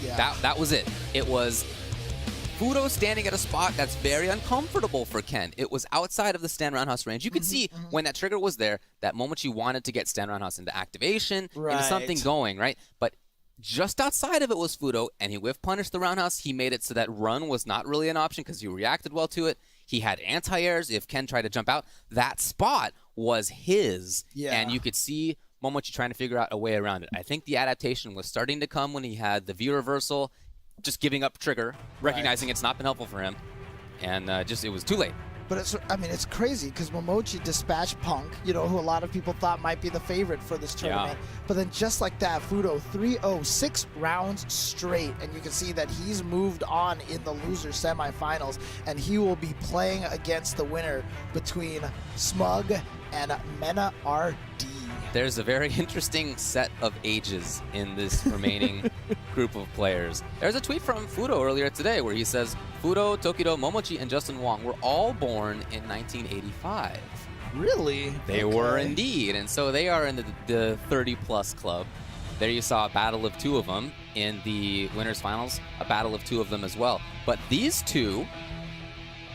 Yeah. That was it. It was Fudo standing at a spot that's very uncomfortable for Ken. It was outside of the stand roundhouse range. You could see when that trigger was there, that moment you wanted to get stand roundhouse into activation, into something going, right? But just outside of it was Fudo, and he whiff punished the roundhouse. He made it so that run was not really an option because he reacted well to it. He had anti-airs if Ken tried to jump out. That spot was his, and you could see Momochi trying to figure out a way around it. I think the adaptation was starting to come when he had the V reversal, just giving up trigger, recognizing it's not been helpful for him, and it was too late. But it's crazy because Momochi dispatched Punk, who a lot of people thought might be the favorite for this tournament. But then just like that, Fudo 3-0, 6 rounds straight, and you can see that he's moved on in the loser semifinals, and he will be playing against the winner between Smug and Menna RD. There's a very interesting set of ages in this remaining group of players. There's a tweet from Fudo earlier today where he says, Fudo, Tokido, Momochi, and Justin Wong were all born in 1985. Really? They were indeed, and so they are in the 30-plus club. There you saw a battle of 2 of them in the winners finals, a battle of 2 of them as well. But these 2,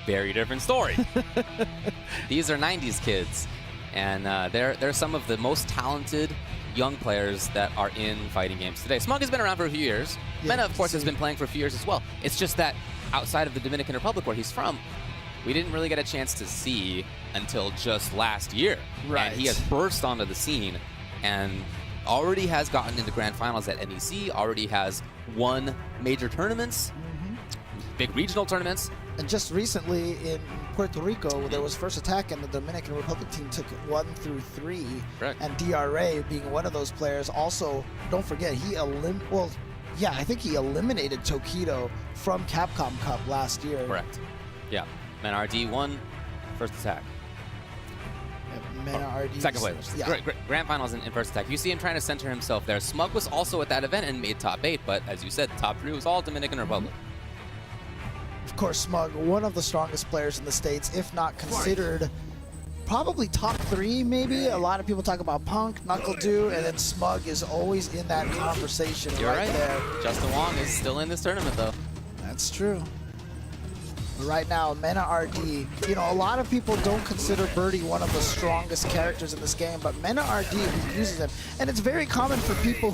very different story. These are 90s kids. And they're some of the most talented young players that are in fighting games today. Smug has been around for a few years. Menna, of course, has been playing for a few years as well. It's just that outside of the Dominican Republic, where he's from, we didn't really get a chance to see until just last year. Right. And he has burst onto the scene and already has gotten into grand finals at NEC, already has won major tournaments, big regional tournaments. And just recently in Puerto Rico, there was first attack, and the Dominican Republic team took 1 through 3. Correct. And DRA being one of those players. Also, don't forget, I think he eliminated Tokido from Capcom Cup last year. Correct. Yeah. Menna RD won first attack. Menna RD. Second place. Yeah. Grand finals in first attack. You see him trying to center himself there. Smug was also at that event and made top 8, but as you said, top 3 was all Dominican Republic. Of course, Smug, one of the strongest players in the States, if not considered probably top 3, maybe. A lot of people talk about Punk, NuckleDu, and then Smug is always in that conversation. You're right there. Justin Wong is still in this tournament, though. That's true. Right now, Menna RD, a lot of people don't consider Birdie one of the strongest characters in this game, but Menna RD uses him. And it's very common for people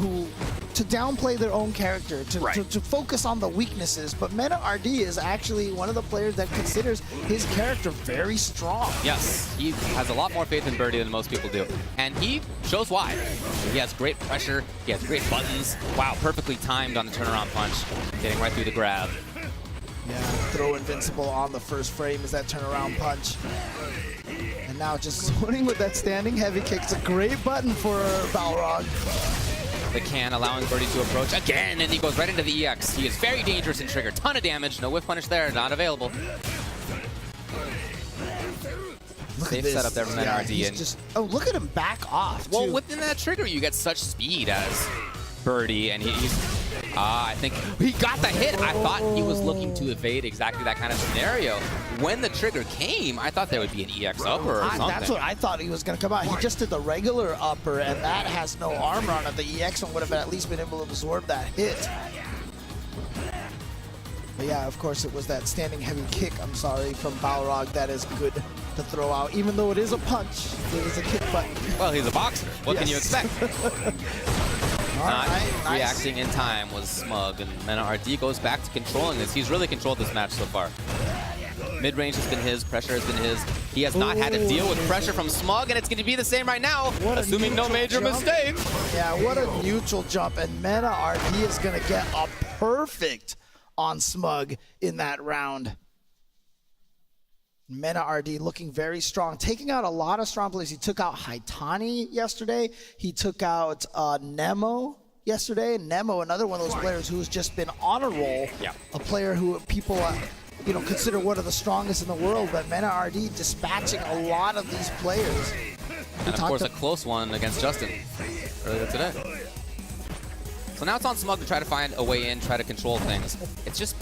to downplay their own character, to focus on the weaknesses, but Menna RD is actually one of the players that considers his character very strong. Yes, he has a lot more faith in Birdie than most people do, and he shows why. He has great pressure, he has great buttons. Wow, perfectly timed on the turnaround punch, getting right through the grab. Yeah, throw invincible on the first frame is that turnaround punch. And now just zoning with that standing heavy kick. It's a great button for Balrog. The can allowing Birdie to approach again, and he goes right into the EX. He is very dangerous in trigger. Ton of damage. No whiff punish there. Not available. Safe setup there from Menna RD. Look at him back off, too. Well, within that trigger, you get such speed as Birdie, and I think he got the hit. I thought he was looking to evade exactly that kind of scenario. When the trigger came, I thought there would be an EX upper or something. That's what I thought he was going to come out. He just did the regular upper, and that has no armor on it. The EX one would have at least been able to absorb that hit. But yeah, of course, it was that standing heavy kick, from Balrog that is good to throw out. Even though it is a punch, it is a kick button. Well, he's a boxer. What can you expect? Not reacting in time was Smug, and Menna RD goes back to controlling this. He's really controlled this match so far. Mid-range has been his, pressure has been his. He has not had to deal with pressure from Smug, and it's going to be the same right now, assuming no major mistake. Yeah, what a neutral jump, and Menna RD is going to get a perfect on Smug in that round. Menna RD looking very strong, taking out a lot of strong players. He took out Haitani yesterday. He took out Nemo yesterday. Nemo, another one of those players who's just been on a roll. Yeah. A player who people consider one of the strongest in the world, but Menna RD dispatching a lot of these players. And of course, a close one against Justin earlier today. So now it's on Smug to try to find a way in, try to control things. It's just,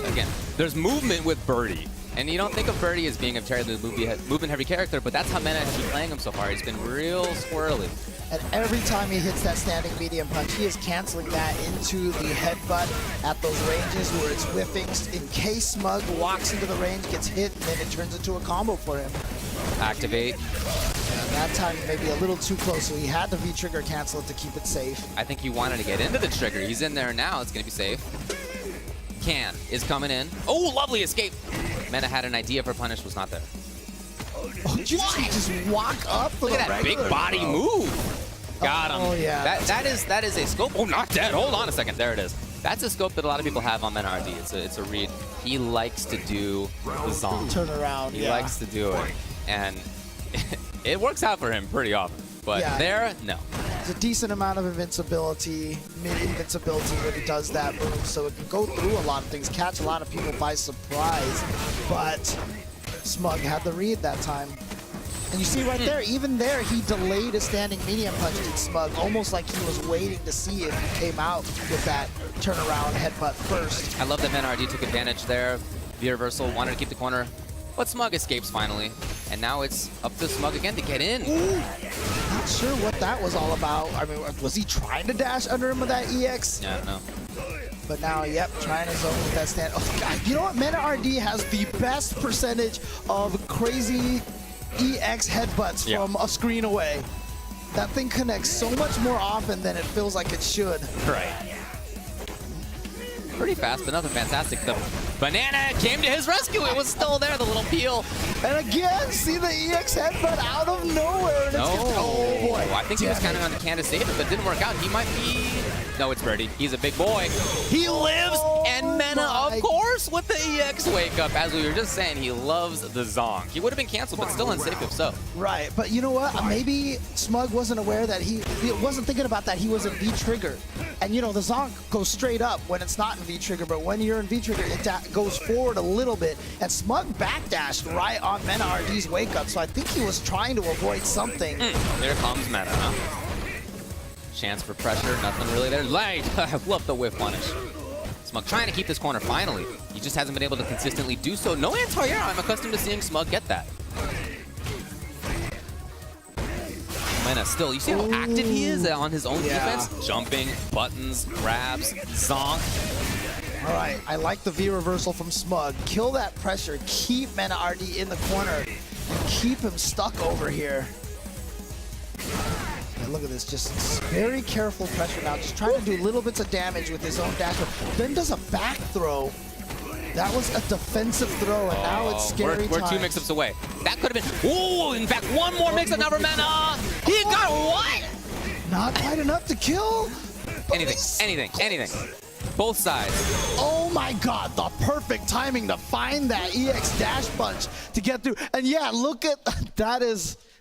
again, there's movement with Birdie. And you don't think of Birdie as being a terribly movement-heavy character, but that's how Menna has been playing him so far. He's been real squirrely. And every time he hits that standing medium punch, he is canceling that into the headbutt at those ranges where it's whiffing. In case Smug walks into the range, gets hit, and then it turns into a combo for him. Activate. And that time maybe a little too close, so he had the V-trigger cancel it to keep it safe. I think he wanted to get into the trigger. He's in there now. It's going to be safe. Can is coming in. Oh, lovely escape. Menna had an idea for punish, was not there. Oh, did you just walk up for Look the at that regular? big body move. Got him. Oh, yeah. That is a scope. Oh, not dead. Hold on a second. There it is. That's a scope that a lot of people have on Menna RD. It's a read. He likes to do the zong. Turn around. He likes to do it. And it works out for him pretty often. But there, no. There's a decent amount of invincibility, mid-invincibility when he does that move, so it can go through a lot of things, catch a lot of people by surprise, but Smug had the read that time. And you see right there, even there, he delayed a standing medium punch to Smug, almost like he was waiting to see if he came out with that turnaround headbutt first. I love that Menna RD took advantage there. The reversal, wanted to keep the corner, but Smug escapes finally. And now it's up to Smug again to get in. Ooh, not sure what that was all about. I mean, was he trying to dash under him with that EX? Yeah, I don't know. But now, yep, trying to zone with that stand. Oh, God. You know what? Menna RD has the best percentage of crazy EX headbutts from a screen away. That thing connects so much more often than it feels like it should. Right. Pretty fast, but nothing fantastic. The banana came to his rescue. It was still there, the little peel. And again, see the EX headbutt out of nowhere. And oh, boy. I think he was counting on the can to save it, but it didn't work out. He might be... No, it's Birdie. He's a big boy. He lives, and Menna, of course, with the EX wake up. As we were just saying, he loves the zong. He would have been canceled, but still unsafe if so. Right, but you know what? Maybe Smug wasn't aware that he wasn't thinking about that he was in V-trigger. And you know, the zong goes straight up when it's not in V-trigger, but when you're in V-trigger, it goes forward a little bit. And Smug backdashed right on Menna RD's wake up, so I think he was trying to avoid something. There comes Menna, huh? Chance for pressure, nothing really there. Light, I love the whiff punish. Smug trying to keep this corner finally. He just hasn't been able to consistently do so. No anti-air, I'm accustomed to seeing Smug get that. Menna still, you see how active he is on his own defense? Jumping, buttons, grabs, zonk. All right, I like the V reversal from Smug. Kill that pressure, keep Menna RD in the corner, and keep him stuck over here. Look at this, just very careful pressure now, just trying to do little bits of damage with his own dash. Then does a back throw. That was a defensive throw, and now it's scary We're two mix-ups away. That could have been, ooh, in fact, one more mix-up now for Menna. He got what? Not quite enough to kill. Anything. Both sides. Oh my God, the perfect timing to find that EX dash punch to get through. And yeah, look at,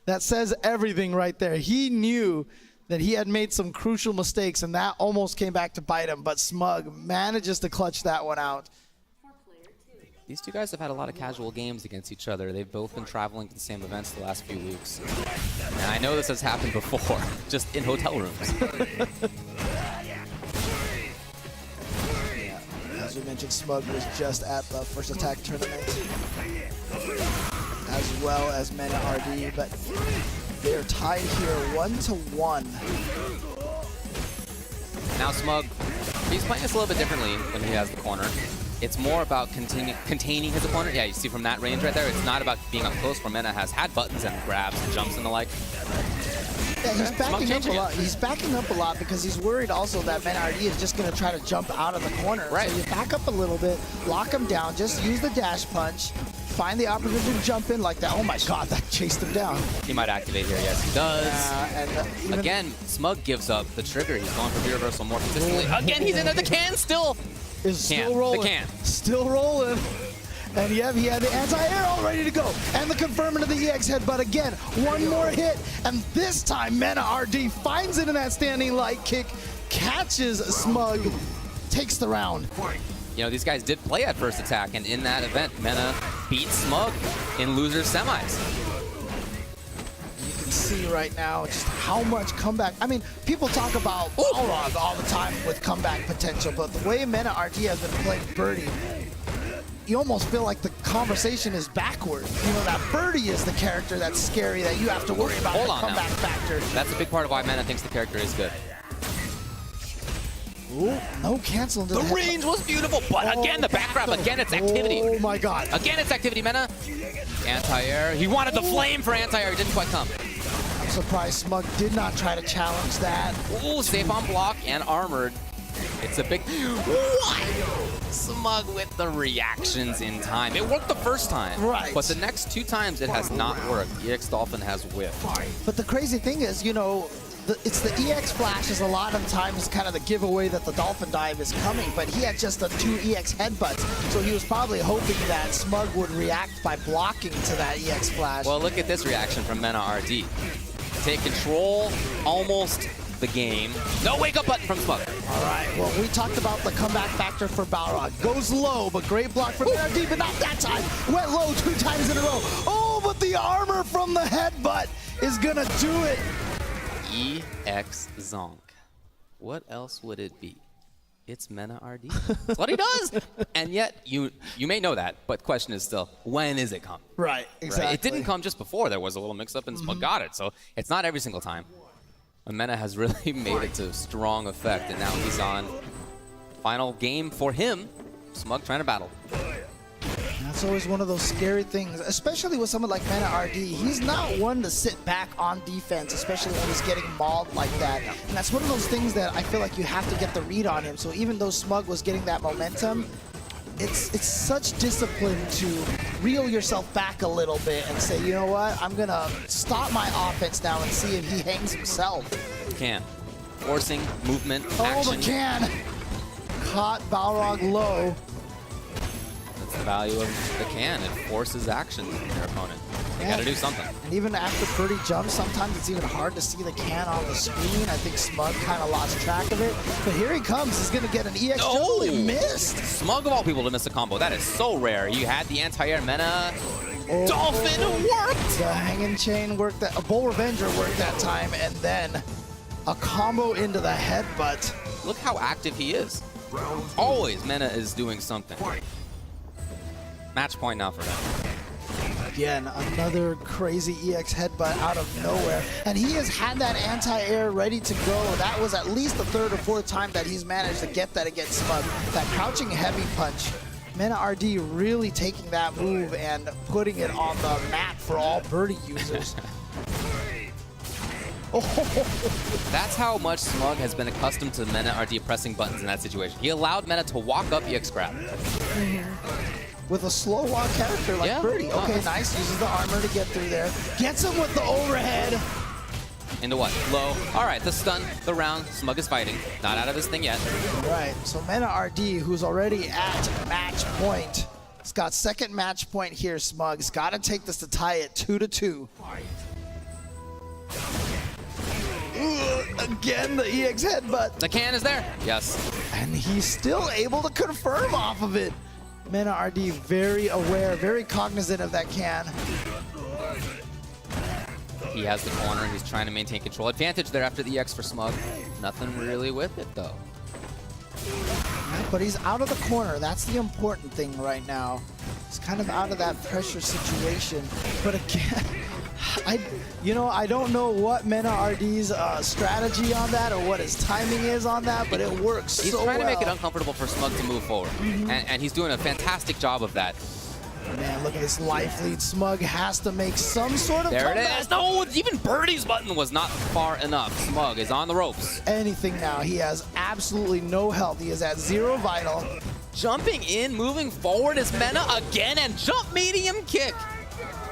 that says everything right there. He knew that he had made some crucial mistakes, and that almost came back to bite him, but Smug manages to clutch that one out. These two guys have had a lot of casual games against each other. They've both been traveling to the same events the last few weeks. And I know this has happened before, just in hotel rooms. As we mentioned, Smug was just at the First Attack tournament, as well as Menna RD, but they're tied here 1-1. Now Smug, he's playing this a little bit differently when he has the corner. It's more about containing his opponent. Yeah, you see from that range right there, it's not about being up close where Menna has had buttons and grabs and jumps and the like. Yeah, he's backing up a lot. He's backing up a lot because he's worried also that Menna RD is just going to try to jump out of the corner. Right. So you back up a little bit, lock him down, just use the dash punch, find the opportunity to jump in like that. Oh my God, that chased him down. He might activate here, yes he does. Again, Smug gives up the trigger. He's going for V-reversal more consistently. Again, he's in there. The can still rolling. The can. Still rolling. And yeah, he had the anti-air all ready to go. And the confirming of the EX headbutt again. One more hit, and this time Menna RD finds it in that standing light kick, catches Smug, takes the round. You know, these guys did play at First Attack, and in that event, Menna beat Smug in losers semis. You can see right now just how much comeback. I mean, people talk about Balrog all the time with comeback potential, but the way Menna RD has been playing Birdie, you almost feel like the conversation is backwards. You know, that Birdie is the character that's scary that you have to worry about the comeback factor. That's a big part of why Menna thinks the character is good. Ooh, no cancel into the range was beautiful, but again, the back grab, again, it's activity. Oh my god. Again, it's activity, Menna. Anti-air. He wanted the flame for anti-air. It didn't quite come. I'm surprised Smug did not try to challenge that. Ooh, safe on block and armored. It's a big... What? Smug with the reactions in time. It worked the first time. Right. But the next 2 times, it has not worked. EX Dolphin has whiffed. But the crazy thing is, you know, it's the EX flashes a lot of times kind of the giveaway that the Dolphin dive is coming, but he had just done 2 EX headbutts, so he was probably hoping that Smug would react by blocking to that EX flash. Well, look at this reaction from Menna RD. Take control, almost the game. No wake-up button from Smug. All right, well, we talked about the comeback factor for Balrog. Goes low, but great block from RD, but not that time. Went low 2 times in a row. Oh, but the armor from the headbutt is gonna do it. EX Zonk. What else would it be? It's Menna RD. That's what he does. And yet, you may know that, but the question is still, when is it coming? Right, exactly. Right? It didn't come just before. There was a little mix-up and Smug got it, so it's not every single time. But Menna has really made it to strong effect, and now he's on final game for him. Smug trying to battle. That's always one of those scary things, especially with someone like Menna RD. He's not one to sit back on defense, especially when he's getting mauled like that. And that's one of those things that I feel like you have to get the read on him. So even though Smug was getting that momentum, it's such discipline to reel yourself back a little bit and say, you know what, I'm going to stop my offense now and see if he hangs himself. Can. Forcing movement, action. Oh, the can. Caught Balrog low. That's the value of the can. It forces action from your opponent. You got to do something. And even after Birdie jumps, sometimes it's even hard to see the can on the screen. I think Smug kind of lost track of it. But here he comes. He's going to get an EX. Oh, he missed. Smug of all people to miss a combo. That is so rare. You had the anti-air Menna. Oh. Dolphin worked. The hanging chain worked. That a Bull Revenger worked that time. And then a combo into the headbutt. Look how active he is. Always Menna is doing something. Match point now for him. Again, another crazy EX headbutt out of nowhere. And he has had that anti-air ready to go. That was at least the 3rd or 4th time that he's managed to get that against Smug. That crouching heavy punch. Menna RD really taking that move and putting it on the map for all Birdie users. That's how much Smug has been accustomed to Menna RD pressing buttons in that situation. He allowed Menna to walk up EX grab. With a slow walk character like Birdie. Okay, nice. Uses the armor to get through there. Gets him with the overhead. Into what? Low. All right, the stun, the round. Smug is fighting. Not out of this thing yet. Right. So Menna RD, who's already at match point. He's got 2nd match point here, Smug. He's got to take this to tie it 2-2. Again, the EX headbutt. The can is there. Yes. And he's still able to confirm off of it. Menna RD very aware, very cognizant of that can. He has the corner. He's trying to maintain control. Advantage there after the EX for Smug. Nothing really with it, though. But he's out of the corner. That's the important thing right now. He's kind of out of that pressure situation. But again, I don't know what Menna RD's strategy on that or what his timing is on that, but it works so well. He's trying to make it uncomfortable for Smug to move forward, and he's doing a fantastic job of that. Man, look at this life lead. Smug has to make some sort of comeback. There it is. No, even Birdie's button was not far enough. Smug is on the ropes. Anything now. He has absolutely no health. He is at 0 vital. Jumping in, moving forward is Menna again, and jump medium kick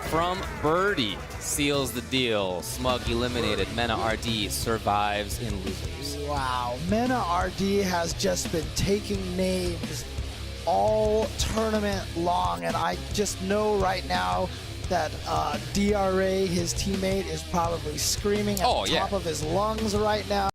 from Birdie seals the deal. Smug eliminated. Menna RD survives in losers. Wow. Menna RD has just been taking names all tournament long, and I just know right now that DRA, his teammate, is probably screaming at the top of his lungs right now.